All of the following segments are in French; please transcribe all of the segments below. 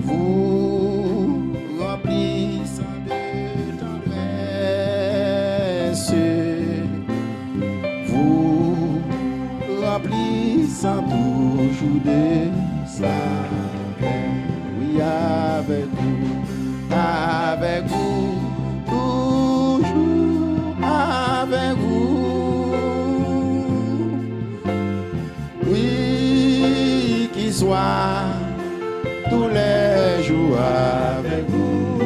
vous remplissant de tendresse, vous remplissant toujours de sa paix. Oui, avec vous, toujours avec vous. Oui, qu'il soit tous les jours avec vous,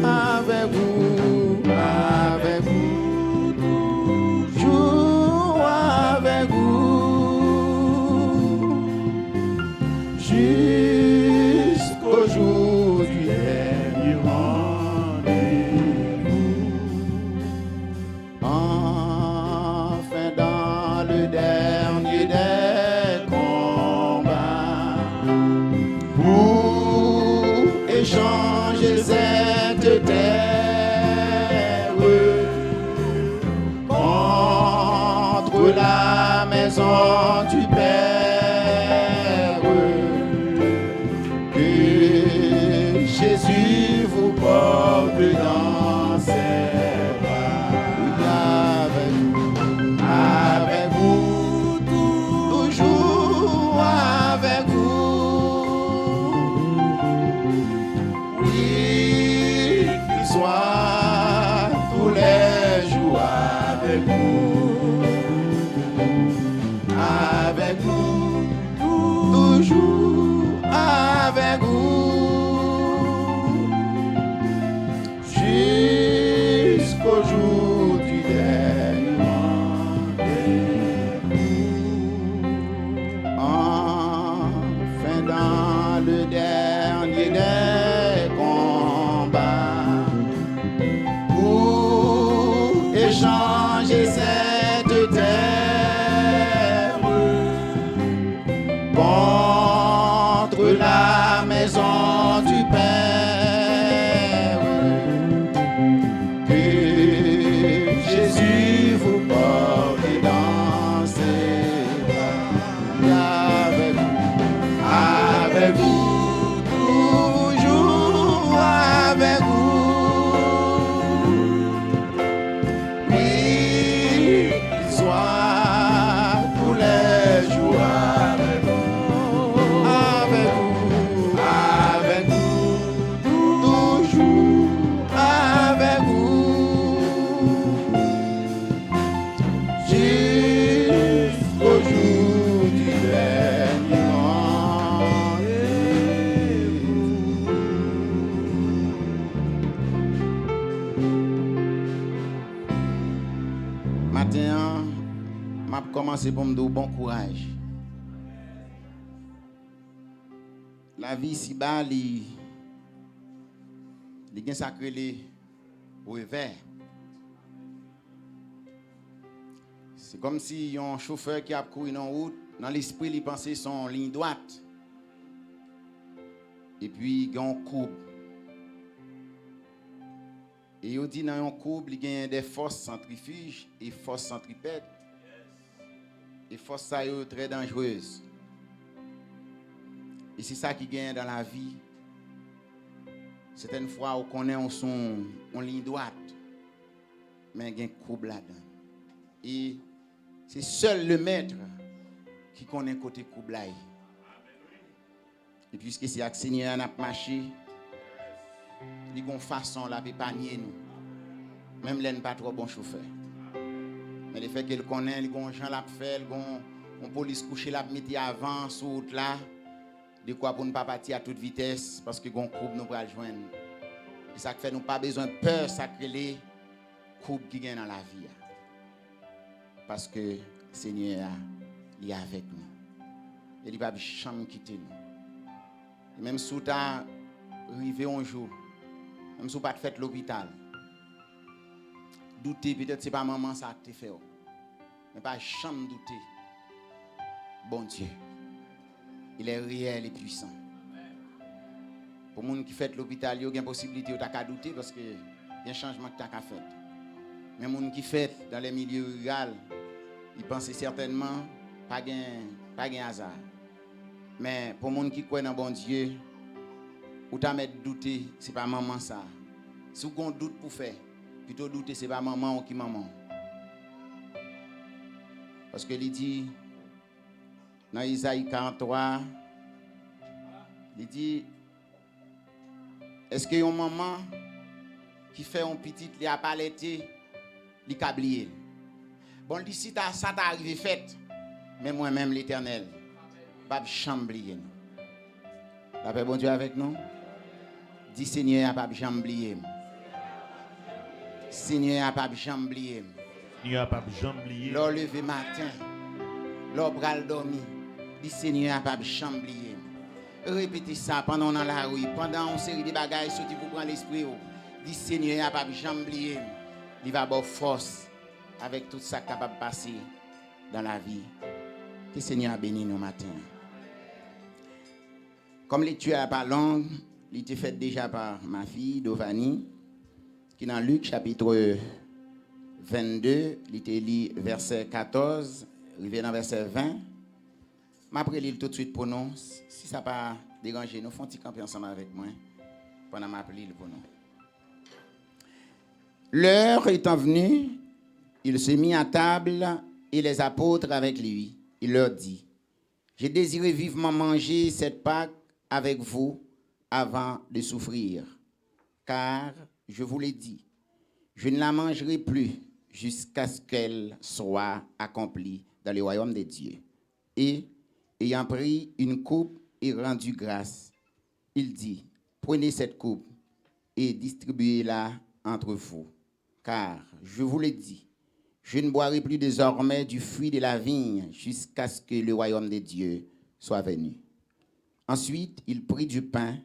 avec vous, avec vous, toujours avec vous, jusqu'au jour du dernier rendez-vous. Enfin dans le dernier des combats, pour échanger cette terre contre la maison du Père, que Jésus vous porte dans ses bras. Avec vous, toujours avec vous. Oui, qu'il soit tous les jours avec vous. Avec vous, toujours avec vous. Jusqu'au jour du dernier rendez-vous. Enfin dans le dernier des combats, pour échanger cette terre contre la maison du Père, que Jésus vous porte dans ses bras. Avec vous, toujours avec vous. Oui, qu'il soit tous les jours avec vous, avec vous, toujours avec vous, jusqu'au jour du dernier rendez-vous. Matin, m'a commencé pour me dire bon courage. La vie si bas, il y a sacré les revers. C'est comme si y a un chauffeur qui a couru dans la route, dans l'esprit, il pensait son ligne droite. Et puis, il y a une courbe. Et il dit dans une courbe, il y a des forces centrifuges et forces centripètes. Et forces ça sont très dangereuses. Et c'est ça qui gagne dans la vie. Certaines fois, on connaît en ligne droite, mais il y a une courbe là-dedans. Et c'est seul le maître qui connaît côté courbe là. Et puisque c'est avec Seigneur n'a marché, il y a une façon là de panier nous. Même là, n'est pas trop bon chauffeur. Mais le fait qu'il connaît, il y a un gens l'a fait, il y a une police couchée l'a mis avant sur route là. De quoi pour ne pas partir à toute vitesse parce que gon coupe nous va joindre. Et ça fait nous pas besoin de peur sacrée coupe qui gagne dans la vie. Parce que Seigneur il est avec nous. Il va jamais quitter nous. Et même si tu as arrivé un jour, même si tu pas fait l'hôpital, douter peut-être c'est pas maman ça te fait. Mais pas jamais douter. Bon Dieu. Il est réel et puissant. Pour les gens qui fait l'hôpital, il y a une possibilité de douter parce qu'il y a un changement que tu as fait. Mais les gens qui fait dans les milieux ruraux, ils pensent certainement pas de hasard. Mais pour les gens qui croient dans bon Dieu, ou t'as mettre douter, c'est pas maman ça. Si vous avez doute pour faire, plutôt douter, c'est pas maman ou qui maman. Parce que il dit, dans Isaïe 43, il dit, est-ce qu'il y a une maman qui fait un petit, il a pas l'été, il a oublié. Bon, il dit, si ça t'a arrivé fait, mais moi-même l'Éternel, pas chamblier. La paix bon Dieu avec nous. Dis Seigneur, pas chamblier. Seigneur, pas chamblier. Seigneur, pas chamblier. L'or levé matin, l'or bral dormi. Dis Seigneur, pas chamblier. Répétez ça pendant dans la rue, pendant une série de bagages sorti pour prendre l'esprit. Dis Seigneur, pas chamblier. Il va avoir force avec tout ça capable de passer dans la vie. Que le Seigneur bénisse nous matin. Comme lecture n'est pas longue, il était fait déjà par ma fille Dovani, qui dans Luc chapitre 22, il était lu verset 14, arrivé dans verset 20. Je vais lire tout de suite pour nous. Si ça n'a pas dérangé, nous faisons un petit camper ensemble avec moi pendant que je lire pour nous. L'heure étant venue, il se mit à table et les apôtres avec lui. Il leur dit, j'ai désiré vivement manger cette Pâque avec vous avant de souffrir, car je vous l'ai dit, je ne la mangerai plus jusqu'à ce qu'elle soit accomplie dans le royaume de Dieu. Et, ayant pris une coupe et rendu grâce, il dit, prenez cette coupe et distribuez-la entre vous, car je vous l'ai dit, je ne boirai plus désormais du fruit de la vigne jusqu'à ce que le royaume de Dieu soit venu. Ensuite, il prit du pain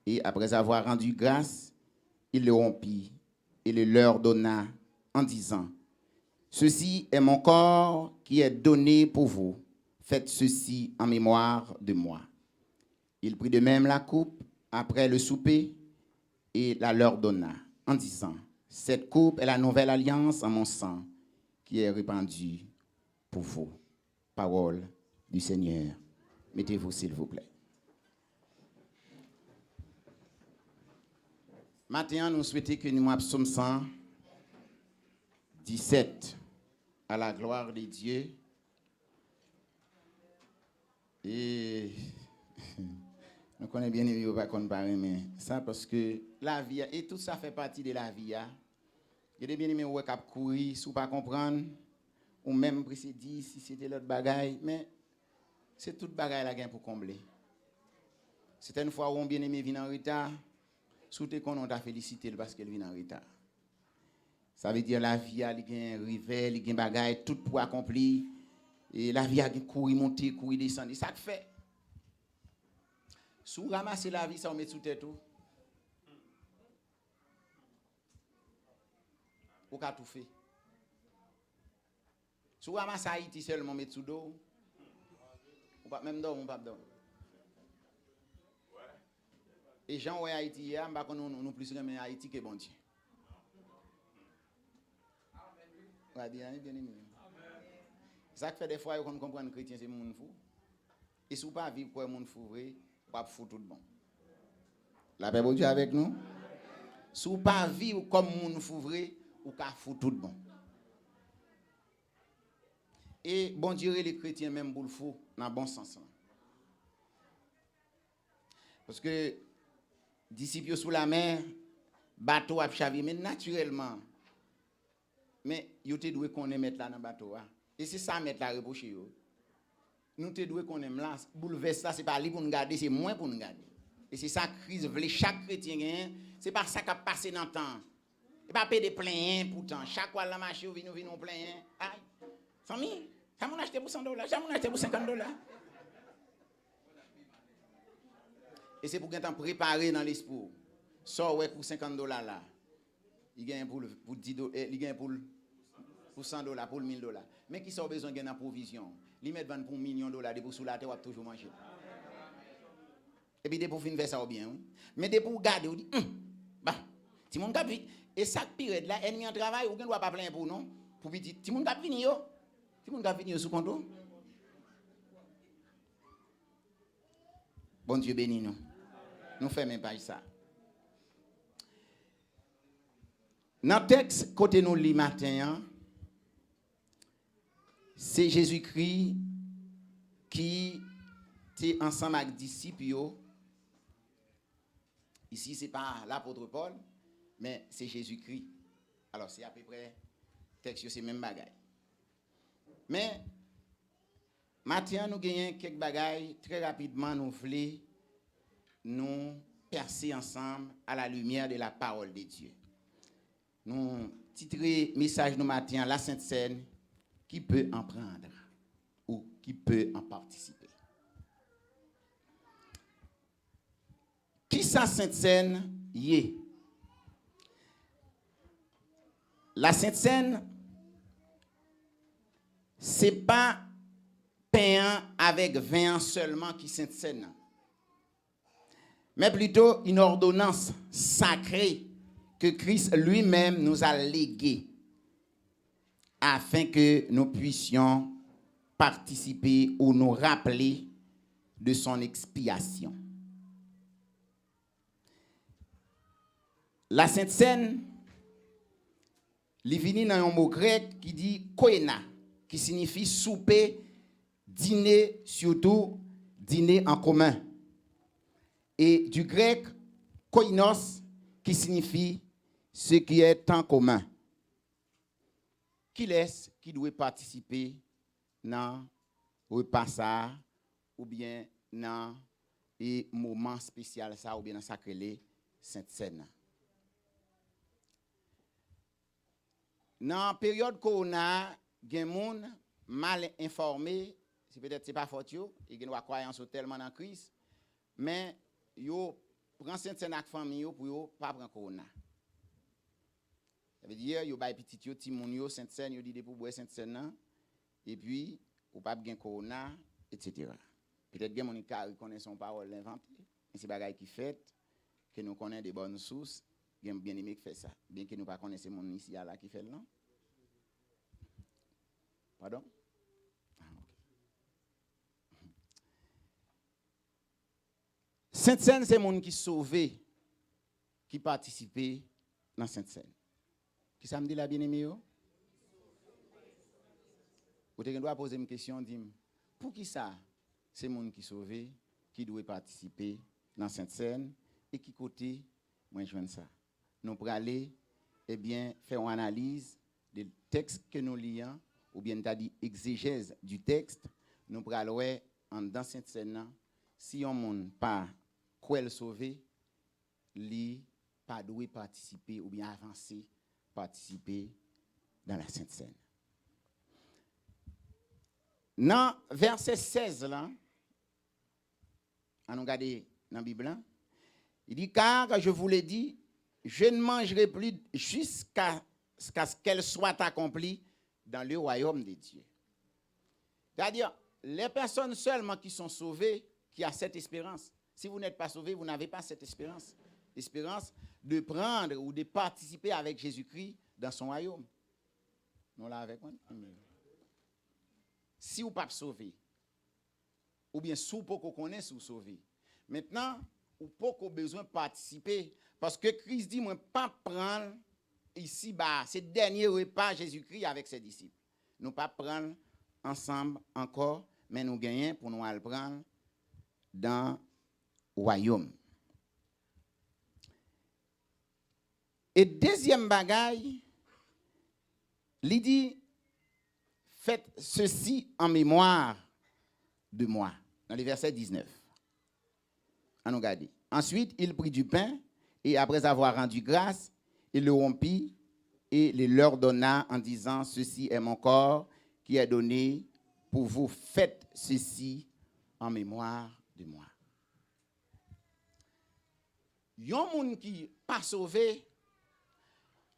et, après avoir rendu grâce, il le rompit et le leur donna en disant, « Ceci est mon corps qui est donné pour vous. Faites ceci en mémoire de moi. » Il prit de même la coupe après le souper et la leur donna en disant, « Cette coupe est la nouvelle alliance en mon sang qui est répandue pour vous. » Parole du Seigneur. Mettez-vous s'il vous plaît. Maintenant, nous souhaitons que nous psaume 117 à la gloire de Dieu. Et nous connaissons bien les pas comparer, mais ça parce que la vie, et tout ça fait partie de la vie. Il y a des bien aimés qui ont courir, si vous ne pas comprendre, ou même précéder si c'était l'autre bagaille, mais c'est toute bagaille là pour combler. C'est une fois où un bien aimé vient en retard. Souhaitez qu'on t'a félicité parce qu'elle vient en retard. Ça veut dire la vie, il y a un rivet, il y a un bagage, tout pour accomplir. Et la vie a courir, monter, courir, descendre. Ça te fait. Si vous ramassez la vie, ça vous met sous tête. Vous avez tout fait. Si vous ramassez Haïti seulement, mettre sous dos, vous ne même dormir, vous ne pas dormir. Et gens ouais Haïti, nous plus aimer Haïti que bon Dieu. Ouais, bien aimé. Ça fait des fois qu'on comprend que chrétien c'est monde fou. Et si vous pas vivre comme monde fou vrai, pas fou tout bon. La paix de Dieu avec nous. Si vous pas vivre comme monde fou vrai, ou ka fou tout bon. Et bon Dieu les chrétiens même pour le fou dans bon sens. Parce que disciples sous la mer, bateau a chavi, mais naturellement. Mais yo te doué qu'on aime mettre là dans bateau. Et c'est ça mettre la reprocher yo. Nous te doué qu'on aime là, bouleverse ça, c'est pas lui pour nous garder, c'est moins pour nous garder. Et c'est ça crise vle chaque chrétien gagne, c'est pas ça qui a passé dans le temps. Et pas payer des plein pourtant, chaque fois la marché ou vient plein. Aïe. Famille, ça m'on acheté pour $100, ça m'on acheté pour $50. Et c'est pour qu'on préparer dans l'esprit. Ça ouais pour $50 là. Il gagne pour $10, il gagne pour $100, pour $1000. Mais qui sont besoin de provision. Ils mettent pour $1 million de pour sous la terre, on va toujours manger. Et puis, pour finir ça bien. Mais pour garder, on dit, bah, si mon cap et ça pire là, ennemi en travail, ou ne doit pas plein pour non. Pour petit, si mon cap vini yo, si mon cap vini sous compte. Bon Dieu bénis nous. Nous faisons même pas ça. Dans le texte, côté nous lit matin, c'est Jésus-Christ qui était ensemble avec les disciples. Ici, ce n'est pas l'apôtre Paul, mais c'est Jésus-Christ. Alors, c'est à peu près, le texte, c'est le même bagaille. Mais, maintenant, nous gagnons quelques bagailles. Très rapidement, nous voulons nous percer ensemble à la lumière de la parole de Dieu. Nous titrons message nous matin, la Sainte Seine, qui peut en prendre ou qui peut en participer. Qui sa Sainte Seine y est? La Sainte Seine, ce n'est pas pain avec vin seulement qui Sainte Seine, mais plutôt une ordonnance sacrée que Christ lui-même nous a léguée afin que nous puissions participer ou nous rappeler de son expiation. La Sainte Seine, il vient dans un mot grec qui dit koina, qui signifie souper, dîner, surtout dîner en commun. Et du grec koinos, qui signifie ce qui est en commun. Qui laisse, qui doit participer dans le repas ça, ou bien dans un moment spécial ça, ou bien dans sacré Sainte Seine. Dans la période corona, il y a des gens mal informés, c'est peut-être c'est pas faute yo, et une croyance tellement dans Christ, mais yo prend Sainte Seine avec famille pour yo pas prendre corona. Ça veut dire yo bay petit yo ti moun yo Sainte Seine yo dit pour boire Sainte Seine et puis ou pas gen corona etc. Peut-être gen mon ka connaît son parole inventé, mais c'est bagaille qui fait que nous connaissons des bonnes sources. Bien aimé qui fait ça, bien que nous pas connaissons mon ici là qui fait le nom. Pardon? Ah, okay. Sainte Seine, c'est monde qui sauvé, qui participé dans Sainte Seine. Qui ça me dit la bien-aimé? Vous devez poser une question, dire pour qui ça? C'est monde qui sauvé, qui doit participer dans Sainte Seine et qui côté moi je ça. Nous pour aller faire une analyse des textes que nous lisons ou bien t'as dit exégèse du texte, nous pour aller dans Sainte Seine si on monde pas quoi sauver, li pas doué participer ou bien avancer participer dans la Sainte Seine. Dans verset 16 là, on regarde dans la Bible, il dit car je vous l'ai dit, je ne mangerai plus jusqu'à ce qu'elle soit accomplie dans le royaume de Dieu. C'est-à-dire, les personnes seulement qui sont sauvées, qui ont cette espérance. Si vous n'êtes pas sauvé, vous n'avez pas cette espérance. L'espérance de prendre ou de participer avec Jésus-Christ dans son royaume. Nous là avec moi. Si vous n'êtes pas sauvé, ou bien si vous ne connaissez pas, vous sauvé. Maintenant, vous n'avez pas besoin de participer. Parce que Christ dit, moi, pas prendre ici, ce dernier repas Jésus-Christ avec ses disciples. Nous pas prendre ensemble encore, mais nous gagnons pour nous le prendre dans le royaume. Et deuxième bagaille, il dit, faites ceci en mémoire de moi. Dans le verset 19. On nous regarde. Ensuite, il prit du pain et après avoir rendu grâce, il le rompit et le leur donna en disant, ceci est mon corps qui est donné pour vous. Faites ceci en mémoire de moi. Yon moun qui pas sauvé,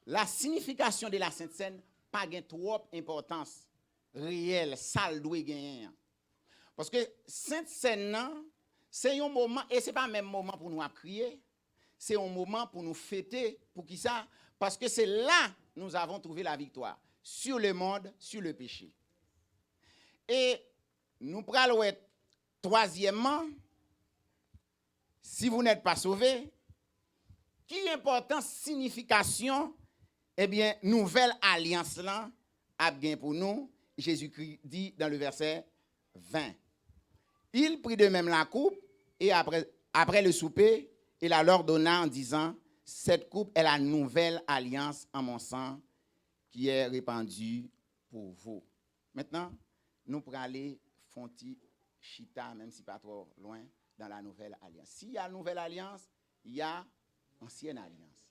la signification de la Sainte Seine pas gen trop importance réelle, ça le doit gagner. Parce que Sainte Seine c'est un moment et c'est pas même moment pour nous crier, c'est un moment pour nous fêter, pour qui ça? Parce que c'est là nous avons trouvé la victoire sur le monde, sur le péché. Et nous prenons troisièmement si vous n'êtes pas sauvé, qui importante signification, eh bien, nouvelle alliance là, a bien pour nous, Jésus-Christ dit dans le verset 20. Il prit de même la coupe et après le souper, il la leur donna en disant, cette coupe est la nouvelle alliance en mon sang qui est répandue pour vous. Maintenant, nous pourrons aller fonti chita, même si pas trop loin, dans la nouvelle alliance. S'il y a nouvelle alliance, il y a ancienne alliance.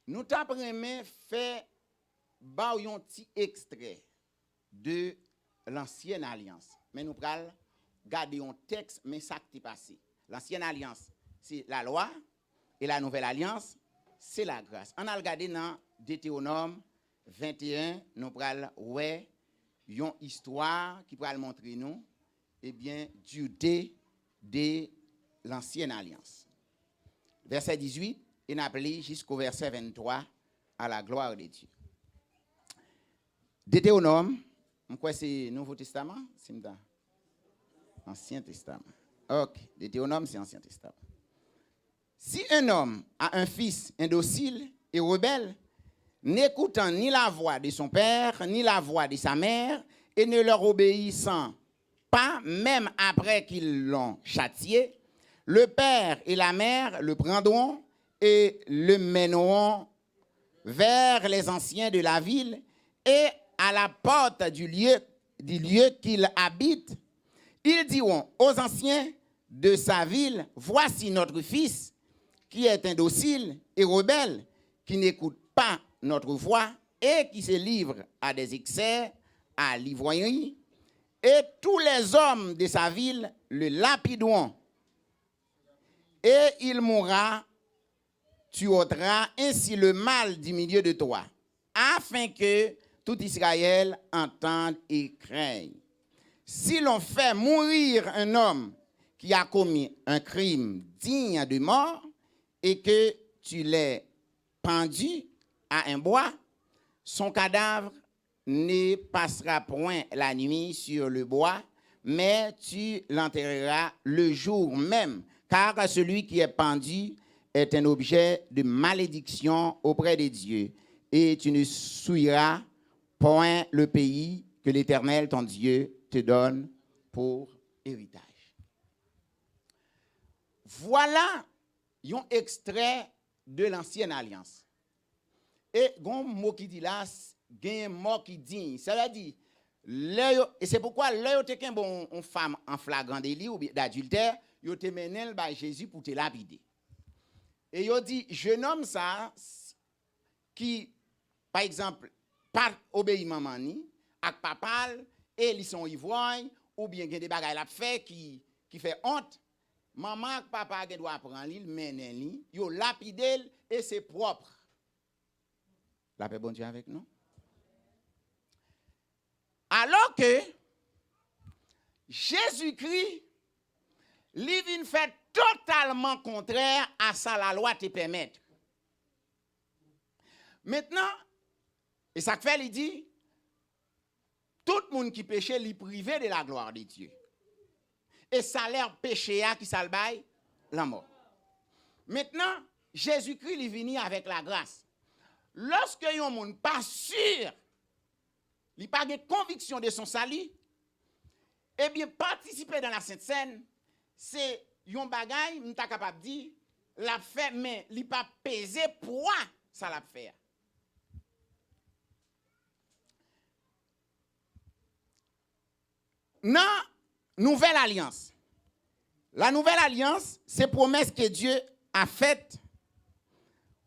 Nous t'apprenons fait un petit extrait de l'ancienne alliance. Mais nous allons garder un texte, mais ça qui est passé. L'ancienne alliance, c'est la loi, et la nouvelle alliance, c'est la grâce. On a regardé dans Deutéronome 21, nous allons voir une histoire qui va montrer nous, eh bien, dureté de l'ancienne alliance. Verset 18, et appelé jusqu'au verset 23, à la gloire de Dieu. Deutéronome, quoi c'est Nouveau Testament? C'est Ancien Testament. Ok, Deutéronome, c'est Ancien Testament. Si un homme a un fils indocile et rebelle, n'écoutant ni la voix de son père, ni la voix de sa mère, et ne leur obéissant pas, même après qu'ils l'ont châtié, le père et la mère le prendront et le mèneront vers les anciens de la ville et à la porte du lieu qu'il habite. Ils diront aux anciens de sa ville, voici notre fils qui est indocile et rebelle, qui n'écoute pas notre voix et qui se livre à des excès, à l'ivrognerie, et tous les hommes de sa ville le lapideront. Et il mourra, tu ôteras ainsi le mal du milieu de toi, afin que tout Israël entende et craigne. Si l'on fait mourir un homme qui a commis un crime digne de mort et que tu l'aies pendu à un bois, son cadavre ne passera point la nuit sur le bois, mais tu l'enterreras le jour même, car celui qui est pendu est un objet de malédiction auprès de Dieu, et tu ne souilleras point le pays que l'Éternel, ton Dieu, te donne pour héritage. Voilà un extrait de l'ancienne alliance. Et il y a un mot qui dit là, il y a un mot qui dit, ça veut dire, et c'est pourquoi là, il y a une femme en flagrant délit ou d'adultère, il te mené par Jésus pour te lapider. Et il dit, jeune homme ça, qui, par exemple, pas obéit maman ni, ak papa, et ils sont ivrognes, ou bien il y a des bagages la fait qui fait honte. Maman ak papa doit apprendre l'île, menen li, yo lapide et c'est propre. La paix bon Dieu avec nous. Alors que Jésus-Christ, lui vient faire totalement contraire à ça la loi te permet. Maintenant, et ça fait, il dit, tout le monde qui péchait, lui privé de la gloire de Dieu. Et ça l'air péché qui salbaille la mort. Maintenant, Jésus-Christ est venu avec la grâce. Lorsque un monde pas sûr, il n'a pas de conviction de son salut, eh bien, participer dans la Sainte Seine, c'est un bagage, nous sommes capable de dire, l'a fait, mais il n'a pas pesé poids, ça l'a fait. Non, nouvelle alliance. La nouvelle alliance, c'est promesse que Dieu a faite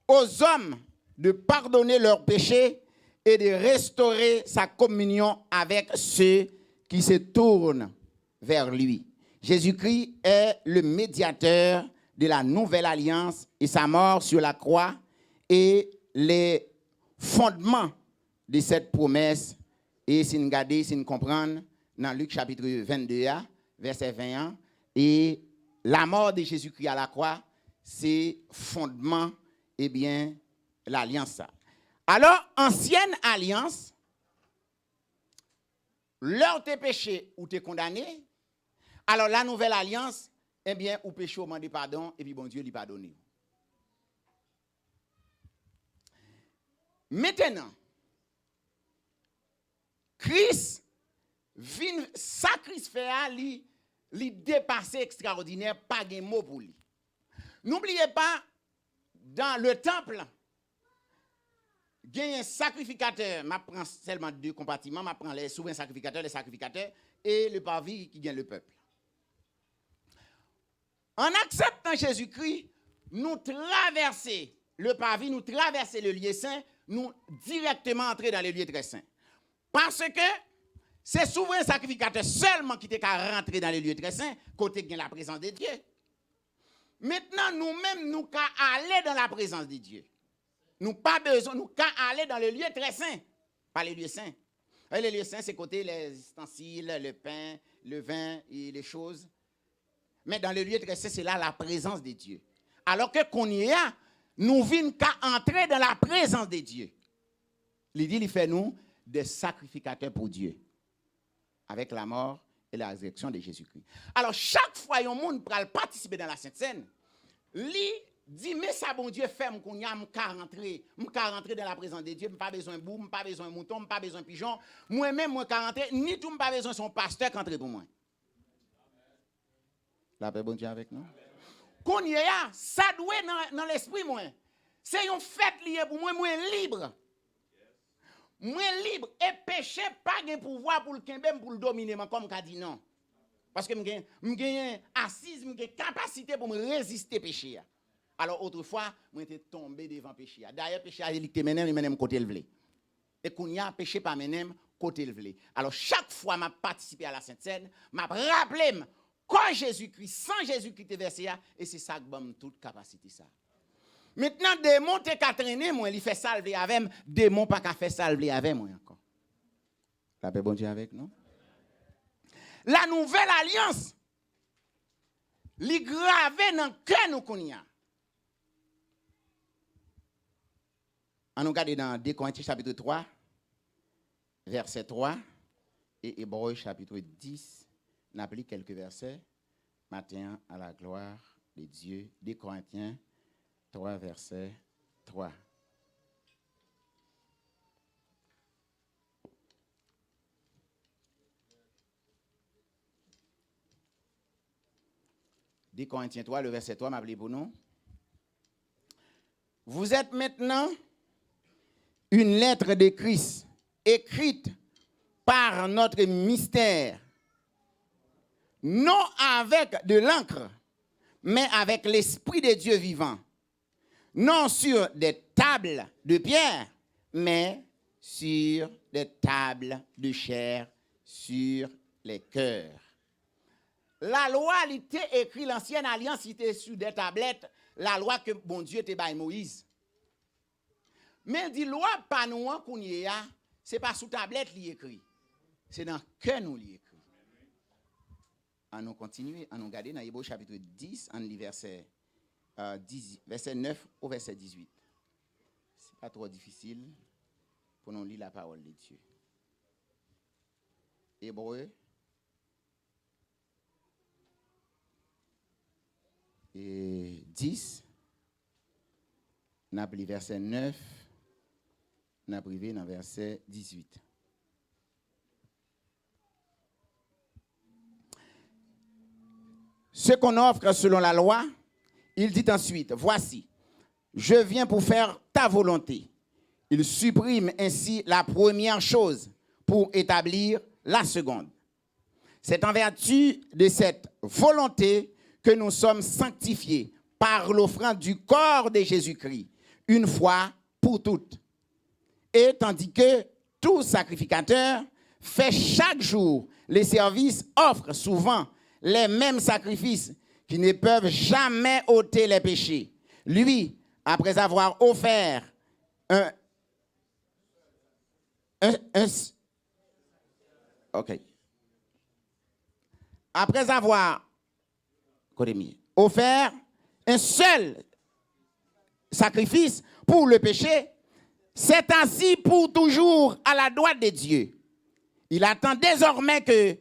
aux hommes de pardonner leurs péchés et de restaurer sa communion avec ceux qui se tournent vers lui. Jésus-Christ est le médiateur de la nouvelle alliance et sa mort sur la croix et les fondements de cette promesse. Et si nous regardons, si nous comprenons, dans Luc chapitre 22, verset 21, et la mort de Jésus-Christ à la croix, c'est fondement, eh bien, l'alliance. Alors, ancienne alliance, l'heure tes péchés ou t'es condamné, Alors, la nouvelle alliance, eh bien, ou péché, ou demande pardon, et puis bon Dieu lui pardonne. Maintenant, Christ vient sacrifier li dépassé extraordinaire, pas de mot pour lui. N'oubliez pas, dans le temple, il y a un sacrificateur, je prends seulement 2 compartiments, je prends les souverains sacrificateurs, et le parvis qui gagne le peuple. En acceptant Jésus-Christ, nous traverser le parvis, nous traverser le lieu saint, nous directement entrer dans le lieu très saint. Parce que c'est souverain sacrificateur seulement qui était qu'à rentrer dans le lieu très saint, côté de la présence de Dieu. Maintenant, nous-mêmes, nous qu'à aller dans la présence de Dieu. Nous pas besoin, nous qu'à aller dans le lieu très saint, pas les lieux saints. Les lieux saints, c'est côté les ustensiles, le pain, le vin et les choses. Mais dans le lieu très saint, c'est là la présence de Dieu. Alors que qu'on y a, nous venons qu'à entrer dans la présence de Dieu. Il dit, il fait nous des sacrificateurs pour Dieu. Avec la mort et la résurrection de Jésus-Christ. Alors, chaque fois que un monde peut participer dans la Sainte Seine, lui dit, mais ça, bon Dieu, fait, qu'on y a, rentrer dans la présence de Dieu, je n'ai pas besoin de boue, je n'ai pas besoin de mouton, je n'ai pas besoin de pigeon, moi-même, je n'ai rentrer, ni tout, je n'ai pas besoin de son pasteur qui entre pour moi. La paix, bon Dieu, avec nous. Qu'on y a, ça doit dans l'esprit, moi. C'est une fête liée pour moi, moi libre. Moi libre et péché pas de pouvoir pour le kembem pour le dominer comme qu'a dit non. Parce que j'ai assise, j'ai capacité pour me résister péché. Alors autrefois, moi j'étais tombé devant péché. D'ailleurs péché a dit que menem côté le vle. Et qu'on y a péché pas menem côté le vle. Alors chaque fois m'a participé à la Sainte Seine, m'a rappelé quand Jésus-Christ, sans Jésus-Christ versé et c'est ça que j'ai toute capacité ça. Maintenant, démon te ka traîner moi, il fait salver avec moi, démon pas ka fait salver avec moi encore. La paix bon Dieu avec nous. La nouvelle alliance li gravé dans cœur nous konya. On nous regarde dans 2 Corinthiens chapitre 3 verset 3 et Hébreux chapitre 10, on applique quelques versets matin à la gloire de Dieu. 2 Corinthiens 3, verset 3. Des Corinthiens 3, le verset 3, m'appelez pour nous. Vous êtes maintenant une lettre de Christ, écrite par notre mystère, non avec de l'encre, mais avec l'Esprit de Dieu vivant. Non sur des tables de pierre, mais sur des tables de chair, sur les cœurs. La loi, elle était écrite, l'ancienne alliance, était sur des tablettes, la loi que bon Dieu te baille Moïse. Mais il dit, loi pas nous, qu'on y a, c'est pas sous tablette li écrit, c'est dans cœur nous li écrit. On nous continue, on nous regarder dans Hébreux chapitre 10, en verset 9 au verset 18. Ce n'est pas trop difficile pour nous lire la parole de Dieu. Hébreux et 10, on a pris verset 9, on a privé dans verset 18. Ce qu'on offre selon la loi, il dit ensuite, voici, je viens pour faire ta volonté. Il supprime ainsi la première chose pour établir la seconde. C'est en vertu de cette volonté que nous sommes sanctifiés par l'offrande du corps de Jésus-Christ, une fois pour toutes. Et tandis que tout sacrificateur fait chaque jour les services, offre souvent les mêmes sacrifices qui ne peuvent jamais ôter les péchés. Lui, après avoir offert après avoir offert un seul sacrifice pour le péché, c'est ainsi pour toujours à la droite de Dieu. Il attend désormais que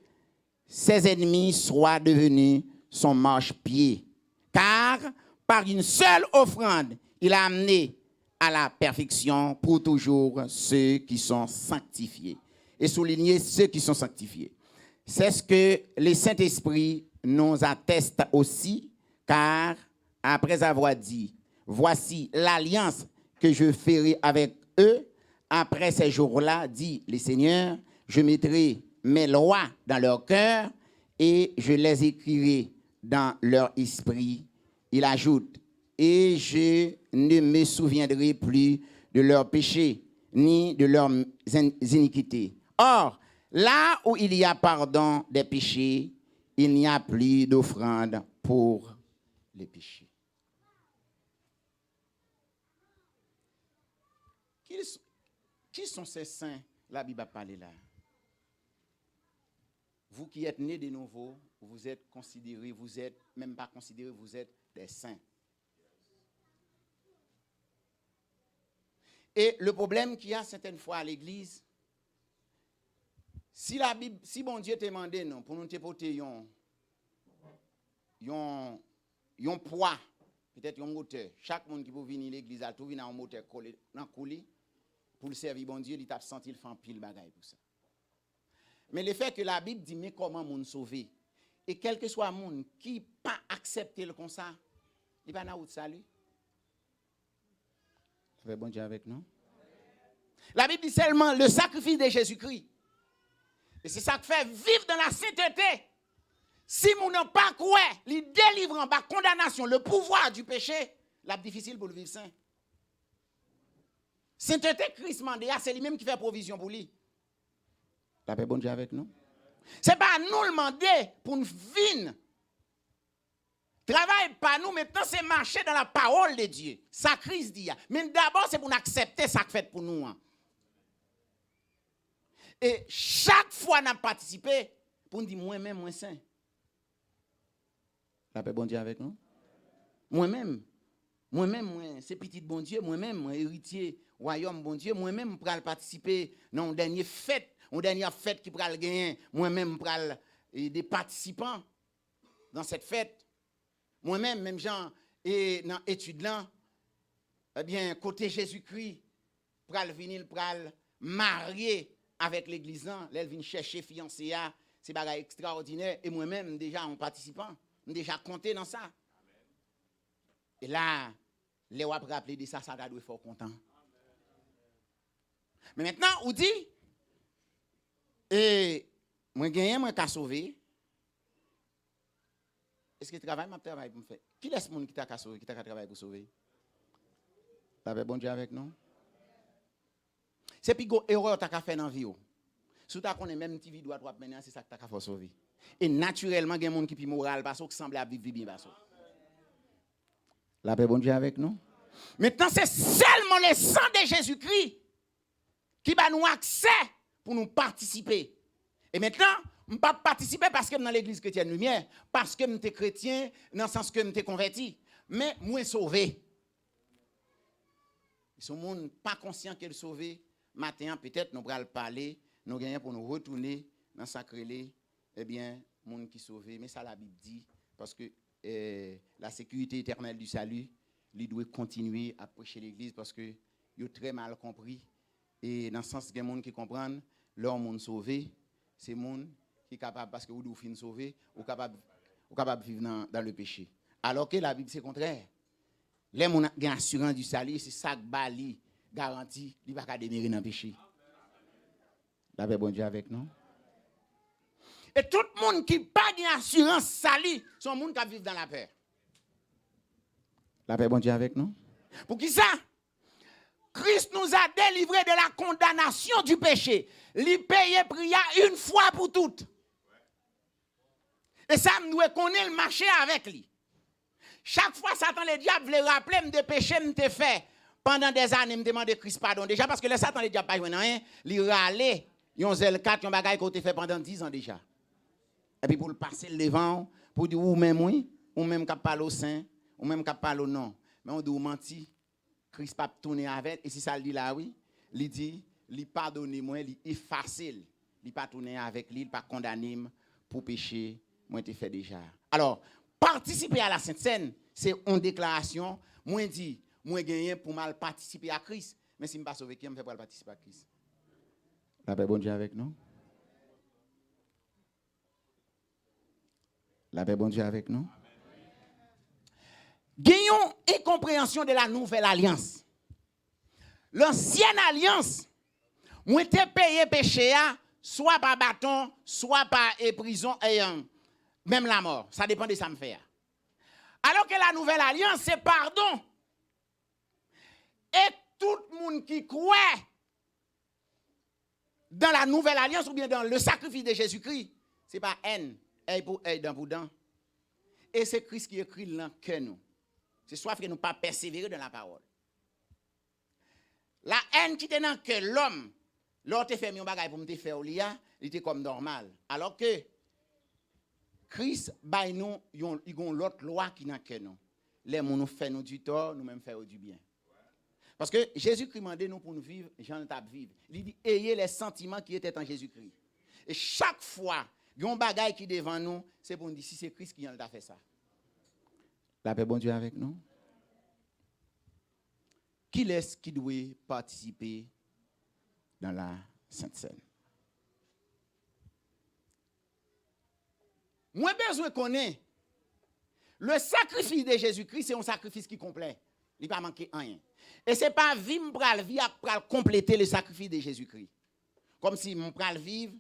ses ennemis soient devenus son marchepied. Car par une seule offrande, il a amené à la perfection pour toujours ceux qui sont sanctifiés. Et souligner ceux qui sont sanctifiés. C'est ce que le Saint-Esprit nous atteste aussi, car après avoir dit, voici l'alliance que je ferai avec eux, après ces jours-là, dit le Seigneur, je mettrai mes lois dans leur cœur et je les écrirai dans leur esprit. Il ajoute, et je ne me souviendrai plus de leurs péchés, ni de leurs iniquités. Or, là où il y a pardon des péchés, il n'y a plus d'offrande pour les péchés. Qui sont ces saints? La Bible a parlé là. Vous qui êtes nés de nouveau, vous êtes considérés, vous êtes même pas considérés, vous êtes des saints. Et le problème qu'il y a certaines fois à l'église, si la Bible, si bon Dieu t'a demandé non pour nous te porter un poids, peut-être un moteur, chaque monde qui peut venir à l'église a tout venir un moteur collé dans coulis pour le servir bon Dieu, il t'a senti il fait un pile bagaille pour ça. Mais le fait que la Bible dit mais comment moun sauver et quel que soit monde qui pas accepter le comme ça, il va dans salut. Ça fait bon Dieu avec nous. La Bible dit seulement le sacrifice de Jésus-Christ. Et c'est ça qui fait vivre dans la sainteté. Si moun n'a pas quoi, il délivre en bas condamnation, le pouvoir du péché, la difficile pour le vivre saint. Sainteté Christ mandé, c'est lui-même qui fait provision pour lui. La paix bon Dieu avec nous. C'est pas nous le demander pour nous vivre. Travail pas nous, maintenant c'est marcher dans la parole de Dieu. Ça Christ dit. Mais d'abord c'est pour nous accepter ça que fait pour nous. Et chaque fois nous participé pour nous dire moi-même moi saint. La paix bon Dieu avec nous. Moi-même c'est petit bon Dieu, moi-même héritier royaume bon Dieu, moi-même pour participer dans une dernière fête qui pral gagner, moi-même pral des participants dans cette fête. Moi-même même Jean et dans étude là, eh bien côté Jésus-Christ pral venir pral marier avec l'église là, elle vient chercher fiancé à, c'est bagay extraordinaire et moi-même déjà en participant, déjà compté dans ça. Et là, les wap rappelé de ça, ça doit être fort content. Mais maintenant, on dit, et moi gagne, moi qu'à sauver. Est-ce que travail m'a travail pour me faire? Qui laisse monde qui t'a qu'à sauver, qui t'a qu'à travailler pour sauver? T'avais bon Dieu avec nous? C'est puis go erreur t'as qu'à faire dans vie. Si t'as connaît même petit vidéo à droite maintenant, c'est ça que t'as qu'à faire sauver. Et naturellement, il y a des gens qui sont moral parce qu'ils semblent vivre bien parce. La paix bon Dieu avec nous. Maintenant, c'est seulement le sang de Jésus-Christ qui va nous accès pour nous participer. Et maintenant, je ne pas participer parce que je suis dans l'église chrétienne lumière, parce que je suis chrétien, dans le sens que je suis converti. Mais moi, sauvé. Si le monde n'est pas conscient qu'il est sauvé, matin, peut-être nous allons parler, nous gagnons pour nous retourner dans le sacré, eh bien, le monde qui est sauvé. Mais ça, la Bible dit, parce que la sécurité éternelle du salut, il doit continuer à prêcher l'église parce que il a très mal compris. Et dans le sens que les gens qui comprennent, leur monde sauvé, c'est le monde qui est capable, parce que vous devez sauver, ou capable de vivre dans le péché. Alors que la Bible, c'est le contraire. Les gens qui ont assurance du salut, c'est ça que Bali garantit, il ne va pas demeurer dans le péché. La paix bon Dieu avec nous. Et tout le monde qui n'a pas d'assurance salut, sont les gens qui vivent dans la paix. La paix bon Dieu avec nous. Pour qui ça? Christ nous a délivrés de la condamnation du péché. Il paye prix une fois pour toutes. Et ça, nous connaissons le marché avec lui. Chaque fois, Satan, le diable, veut rappeler de péché que je fait pendant des années, me demander Christ pardon. Déjà, parce que le Satan, le diable, pas joué rien, il râle, il a un zèle 4, un bagage qu'on fait pendant 10 ans déjà. Et puis pour le passer le devant, pour dire ou même oui, ou même qui parle au saint, ou même qui parle au non. Mais on dit ou menti, Christ pas tourner avec, et si ça le dit là, oui, il dit, il pardonne moi, il efface, il pas tourner avec lui, il pas condamner pour péché, moi t'ai fait déjà. Alors, participer à la Sainte Seine, c'est une déclaration, moi dit, moi gagné pour mal participer à Christ, mais si je ne pas sauvé qui me fait pas participer à Christ. La paix bon Dieu avec nous. La paix bon Dieu avec nous. Gagnons incompréhension de la nouvelle alliance. L'ancienne alliance, moi t'ai payé péché soit par bâton, soit par prison et même la mort. Ça dépend de ça me faire. Alors que la nouvelle alliance, c'est pardon. Et tout le monde qui croit dans la nouvelle alliance ou bien dans le sacrifice de Jésus-Christ, ce n'est pas haine, œil pour œil, dent pour dent. Et c'est Christ qui écrit dans que nous. C'est soif que nous pas persévérer dans la parole. La haine qui était dans que l'homme, l'autre fait un bagage pour me faire il était comme normal. Alors que Christ baille nous il y a l'autre loi qui n'a que nous. Les gens nous fait nous du tort, nous même faire du bien. Parce que Jésus-Christ m'a demandé nous pour nous vivre, j'en ai vivre. Il dit ayez les sentiments qui étaient en Jésus-Christ. Et chaque fois, il y a un bagage qui est devant nous, c'est pour nous dire si c'est Christ qui a fait ça. La paix bon Dieu avec nous. Qui est-ce qui doit participer dans la Sainte Seine? Moi, besoin qu'on ait le sacrifice de Jésus-Christ, c'est un sacrifice qui est complet. Il ne va pas manquer rien. Et ce n'est pas vivre pour compléter le sacrifice de Jésus-Christ. Comme si je vais vivre,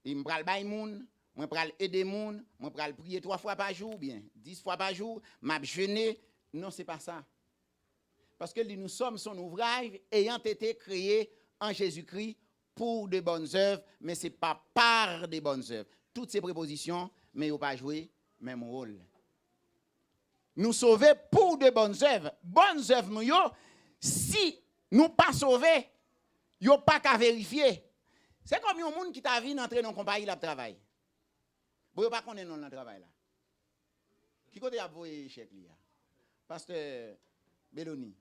je vais bailler les gens, je vais aider les gens, je vais prier 3 fois par jour, bien 10 fois par jour, je vais jeûner. Non, ce n'est pas ça. Parce que nous sommes son ouvrage ayant été créé en Jésus-Christ pour de bonnes œuvres, mais ce n'est pas par de bonnes œuvres. Toutes ces prépositions, mais ils n'ont pas joué même rôle. Nous sauver pour de bonnes œuvres. Bonnes œuvres, nous, si nous pas sauvés, nous n'avons pas qu'à vérifier. C'est comme un monde qui t'a vu entrer dans une compagnie de travail. Vous ne pas connaître dans le travail là. Qui côté a voyé chèque là? Pasteur Belloni.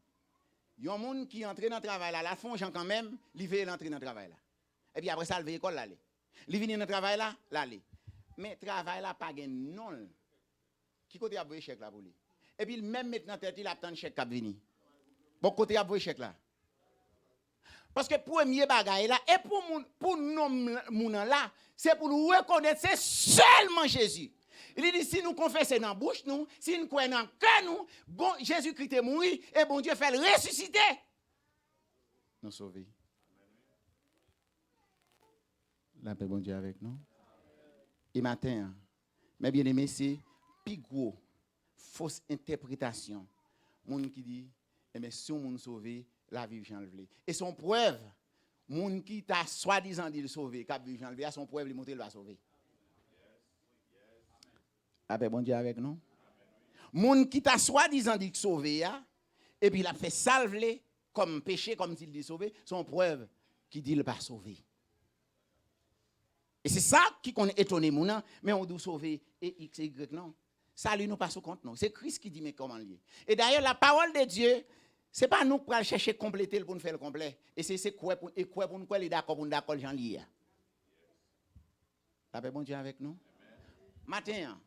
Il y a un monde qui entre dans le travail là, la font quand même, il veut entrer dans le travail là. Et puis après ça, il veut l'école là. Il vient dans le travail là, l'aller. Mais le travail là pas gain non. Qui côté a voyé chèque là pour lui? Et puis même maintenant tête il attend chèque qui venir. Bon côté a voyé chèque là. Parce que premier bagaille là et pour nous là, c'est pour nous reconnaître c'est seulement Jésus. Il dit si nous confessons dans la bouche nous, si nous croyons dans le cœur nous, bon Jésus-Christ est mort et bon Dieu fait le ressusciter. Nous sauver. La paix bon Dieu avec nous. Et matin, mes bien-aimés, c'est plus gros fausse interprétation. Moun qui dit mais si on moun sauvé, la vie Jean le. Et son preuve, moun qui t'a soi-disant dit le sauver, cap Jean le, son preuve lui montrer le va sauver. La paix bon Dieu avec nous. Moun qui t'a soi-disant dit sauver et puis il a fait salver comme péché comme s'il dit sauver, son preuve qui dit le pas sauver. Et c'est ça qui qu'on est étonné moun, mais on doit sauver et X et Y non. Ça lui nous passe au compte non. C'est Christ qui dit mais comment lier. Et d'ailleurs la parole de Dieu c'est pas nous pour chercher compléter pour nous faire le complet. Et c'est quoi pour nous quoi les d'accord pour nous d'accord Jean lié. La paix bon Dieu avec nous. Matin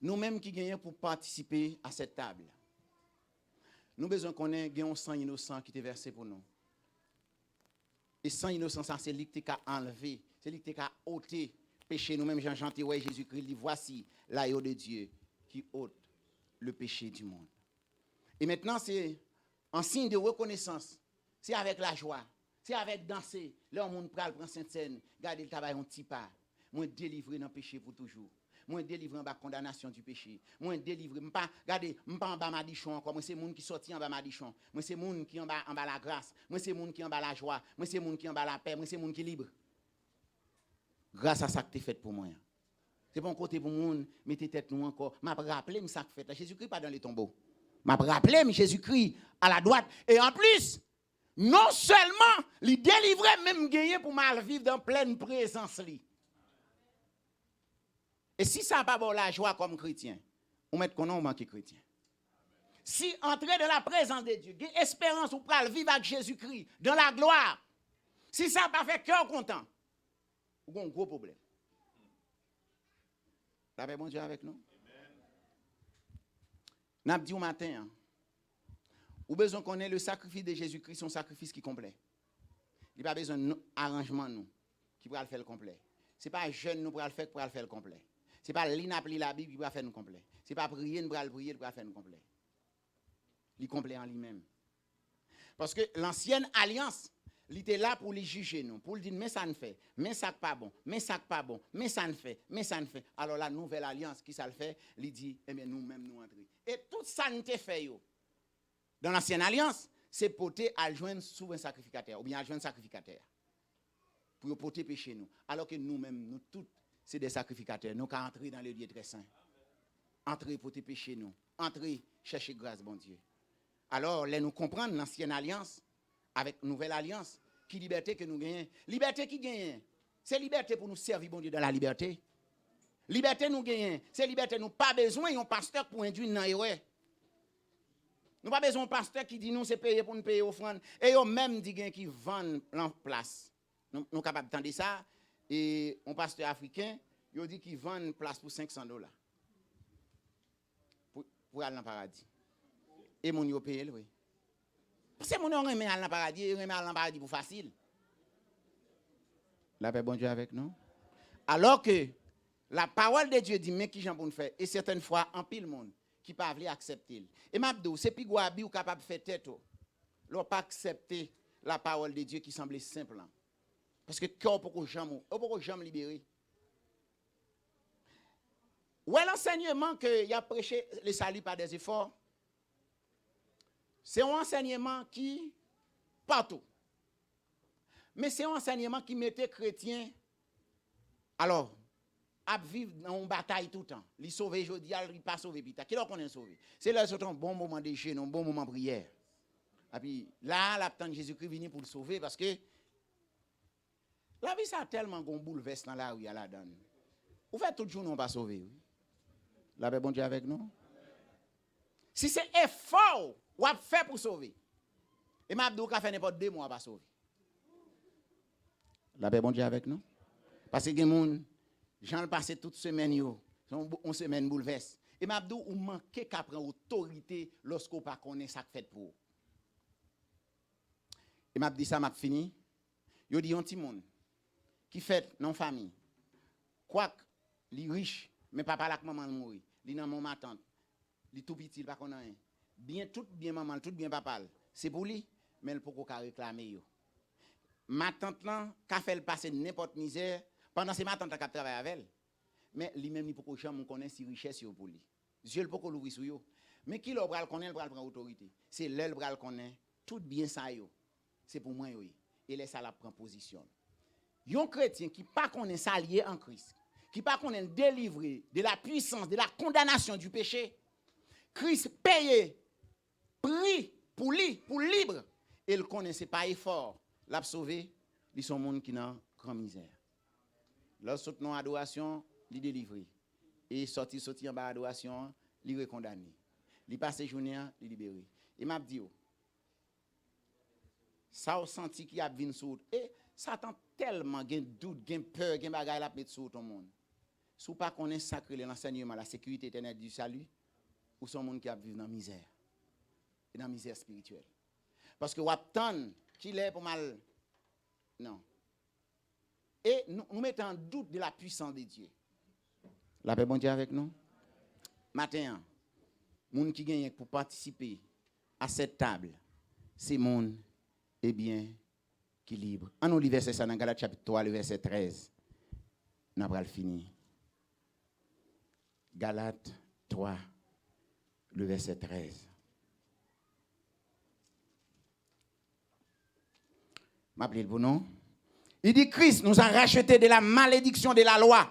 nous-mêmes qui gagnons pour participer à cette table. Nous besoin qu'on ait un sang innocent qui est versé pour nous. Et sang innocent ça c'est lui qui a enlevé, c'est lui qui a ôté péché nous-mêmes Jean chanté ouais Jésus-Christ dit voici l'agneau de Dieu qui ôte le péché du monde. Et maintenant, c'est un signe de reconnaissance. C'est avec la joie. C'est avec danser. Là, on prend Sainte Seine. Regardez le travail, on petit pas. Moi, délivré dans le péché pour toujours. Moi, délivré dans la condamnation du péché. Moi, délivré. Regardez, je ne suis pas en bas madichon encore. Moi, c'est le monde qui sortit en bas madichon. Moi, c'est le monde qui en bas la grâce. Moi, c'est le monde qui en bas la joie. Moi, c'est le monde qui en bas la paix. Moi, c'est le monde qui est libre. Grâce à ça que tu as fait pour moi. C'est bon côté pour le monde, mettez tête nous encore. Je me rappelle ça que fait. Jésus-Christ pas dans les tombeaux. M'a rappelé Jésus-Christ à la droite et en plus non seulement il délivrait même gagner pour mal vivre dans pleine présence li. Et si ça pas bon la joie comme chrétien on met qu'on on manque chrétien. Si entrer dans la présence de Dieu, gain espérance ou pral vivre avec Jésus-Christ dans la gloire. Si ça pas fait cœur content, on a un gros problème. La paix, bon Dieu, avec nous. N'a dit au matin, hein, ou besoin qu'on ait le sacrifice de Jésus-Christ, son sacrifice qui est complet. Il n'y a pas besoin d'arrangement, nous, qui pourra le faire le complet. Ce n'est pas jeune, nous, pour le faire le complet. Ce n'est pas l'inappeler la Bible qui pourra faire le complet. Ce n'est pas prier, nous, pour le prier, pour faire le complet. Il est complet en lui-même. Parce que l'ancienne alliance, il était là pour les juger nous, pour dire, mais ça ne fait, mais ça pas bon, mais ça pas bon, mais ça ne fait, mais ça ne fait. Alors la nouvelle alliance, qui ça le fait, il dit, eh bien nous-mêmes nous entrer. Et tout ça ne te fait, yo. Dans l'ancienne alliance, c'est porter à joindre souverain sacrificateur, ou bien à joindre sacrificateur, pour porter péché nous. Alors que nous-mêmes, nous tous, c'est des sacrificateurs. Nous qu'à entrer dans le lieu très saint. Entrer pour te pécher nous. Entrer, chercher grâce, bon Dieu. Alors, là, nous comprenons l'ancienne alliance avec nouvelle alliance. Qui liberté que nous gagnons? Liberté qui gagne? C'est liberté pour nous servir, bon Dieu, dans la liberté. Liberté nous gagnons. C'est liberté, nous pas besoin d'un pasteur pour induire dans l'erreur. Nous pas besoin d'un pasteur qui dit nous c'est payer pour nous payer offrande. Et eux même dit qui vendent en place. Nous sommes capables d'entendre ça. Et un pasteur africain, il dit qu'il vend une place pour $500 pour aller dans le paradis. Et mon yo paye, oui. Parce que mon yo remet aller dans le paradis, remet aller dans le paradis pour facile. La paix, bon Dieu avec nous. Alors que la parole de Dieu dit, mais qui j'en pour nous faire? Et certaines fois, en pile monde qui pas veut accepter. Et m'abdou, c'est puis guabi ou capable de faire tête. L'on pas accepter la parole de Dieu qui semblait simple. Parce que cœur pour jamais libérer. Ou l'enseignement que y a prêché le salut par des efforts. C'est un enseignement qui partout. Mais c'est un enseignement qui mettait chrétiens alors à vivre dans une bataille tout le temps. Les sauver aujourd'hui, ils pas sauver plus tard. Qui leur connaît sauver? C'est là c'est un bon moment de jeûne, un bon moment de prière. Et puis là, l'attente de Jésus-Christ vient pour le sauver parce que la vie ça a tellement qu'on bouleverse dans la rue à la donne. Vous faites tout le jour non pas sauver. Oui? La paix bon Dieu avec nous. Si c'est effort ou a fait pour sauver. Et m'abdou ka fait n'importe 2 mois pas sauver. La paix bon Dieu avec nous. Parce que gen moun Jean le passé toute semaine yo, on semaine bouleverse. Et m'abdou ou manquer qu'à prendre autorité lorsqu'on pas connaît ça fait pour. Et m'a dit ça m'a fini. Yo dit un petit monde qui fait non famille. Quoi li riche mais papa la maman mourir. Li nan mon tante. Li tout petit pas connait rien. Bien tout bien maman, tout bien papa. C'est pour lui mais il peut pas réclamer yo. Ma tante là qu'a fait passer n'importe misère pendant c'est ma tante qui travaille avec elle. Mais lui même il peut jamais connaître si richesse yo pour lui. Dieu le peut l'ouvrir sur yo. Mais qui le bral connaît, le bral prend autorité. C'est l'elle bral connaît tout bien ça yo. C'est pour moi yo. Et laisse ça la prend position. Yon chrétien qui pas connaît ça lié en Christ, qui pas connaît délivré de la puissance, de la condamnation du péché. Christ paye prix pour lui, pour libre. Et il connaît c'est pas effort. L'a sauvé, ils sont monde qui dans grand misère. Lorsque nous adoration, il délivré. Et sorti en bas adoration, il recondamné. Il passe journée, il libéré. Et m'a dit ça au senti qui a vinn sur et Satan tellement gen doute, gen peur, gen bagay la mettre sur ton monde. Si pas connaît sacré l'enseignement la sécurité éternelle du salut ou son monde qui a vivre dans misère. Et dans misère spirituelle. Parce que waptan qui l'est pour mal non. Et nous mettons en doute de la puissance de Dieu. La paix bon Dieu avec nous. Matin, moun qui gagne pour participer à cette table, c'est moun et bien qui libre. En nous verset ça dans Galates chapitre 3 le verset 13. N'a pas fini. Galates 3 le verset 13. M'appelez le bon nom. Il dit Christ nous a racheté de la malédiction de la loi,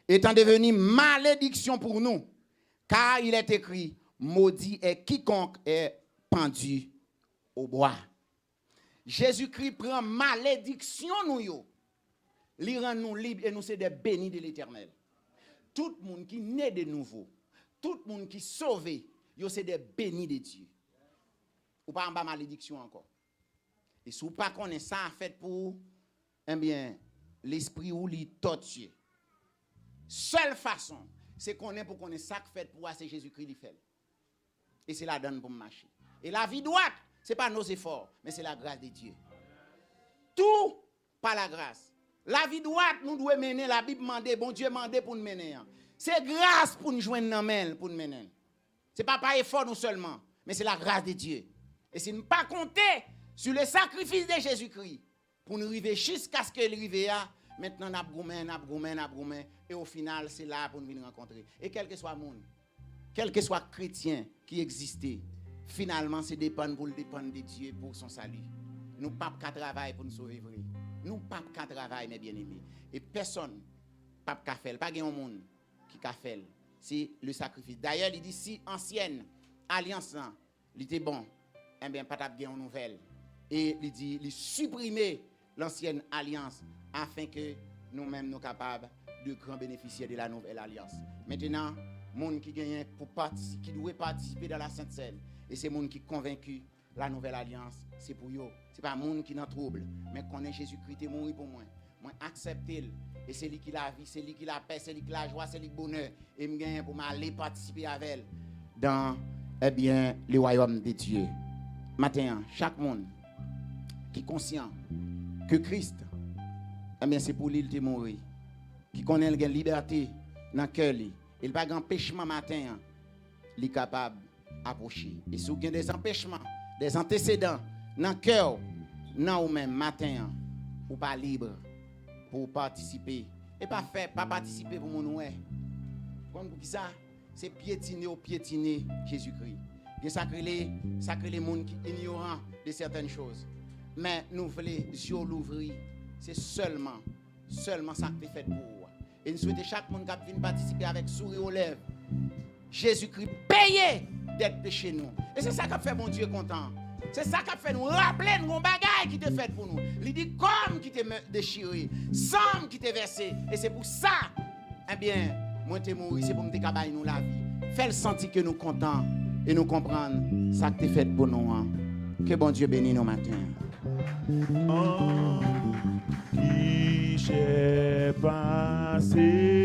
étant devenu malédiction pour nous, car il est écrit, maudit est quiconque est pendu au bois. Jésus-Christ prend malédiction nous yo. Il rend nous libres et nous c'est des bénis de l'Éternel. Tout le monde qui naît de nouveau, tout le monde qui sauvé, yo c'est des bénis de Dieu. Ou pas en bas malédiction encore. Et si vous pas connaissez ça fait pour eh bien l'esprit ou li torture. Seule façon, c'est qu'on est pour qu'on ait ça que fait pour c'est Jésus-Christ qui fait. Et c'est la donne pour marcher. Et la vie droite, ce n'est pas nos efforts, mais c'est la grâce de Dieu. Tout par la grâce. La vie droite, nous devons mener, la Bible demande, bon Dieu demande pour nous mener. C'est grâce pour nous joindre dans main pour nous mener. Ce n'est pas par effort nous seulement, mais c'est la grâce de Dieu. Et si nous ne pas compter sur le sacrifice de Jésus-Christ, pour nous arriver jusqu'à ce qu'il arrive là, maintenant, nous avons et au final, c'est là pour nous venir rencontrer. Et quel que soit le monde, quel que soit chrétien qui existait, finalement, c'est dépendre pour dépendre de Dieu pour son salut. Nous pas qu'à travailler pour nous sauver vrai. Nous pas qu'à travailler, mes bien-aimés. Et personne pas qu'à faire, pas un monde qui qu'à faire. C'est le sacrifice. D'ailleurs, il dit si ancienne alliance là, il était bon, eh bien pas de une nouvelle. Et il dit il supprimer l'ancienne alliance afin que nous-mêmes nous capables de grands bénéficiaires de la nouvelle alliance. Maintenant, monde qui gagne pour participer, qui doit participer dans la Sainte Seine, et c'est monde qui convaincu la nouvelle alliance, c'est pour eux. C'est pas monde qui dans trouble, mais connaît Jésus-Christ est mort pour moi. Moi accepter et c'est lui qui la vie, c'est lui qui la paix, c'est lui qui la joie, c'est lui qui bonheur et me gagne pour m'aller participer avec elle dans le royaume de Dieu. Maintenant, chaque monde qui est conscient que Christ c'est pour lui de mourir. Qui connaît la liberté dans le cœur, il pas d'empêchement matin, il est capable d'approcher. Et si vous avez des empêchements, des antécédents dans le cœur, non ou même matin, ou pas libre pour participer. Et pas participer pour mon ouais. Comme ça, c'est piétiner Jésus-Christ. Bien sacré les monde qui ignorant de certaines choses. Mais nous voulons les yeux l'ouvrir. C'est seulement ça que fait pour vous. Et nous souhaitons chaque monde qui vient participer avec sourire aux lèvres. Jésus-Christ payé d'être péché nous. Et c'est ça qui fait mon Dieu content. C'est ça qui fait nous rappeler nos bagailles qui te fait pour nous. Il dit comme qui te déchiré, sang qui te versé. Et c'est pour ça, moi te mourir, c'est pour me décabailler nous la vie. Fais le sentir que nous contents et nous comprendre ça que te fait pour nous. Hein. Que bon Dieu bénisse nos matins. Qui j'ai passé.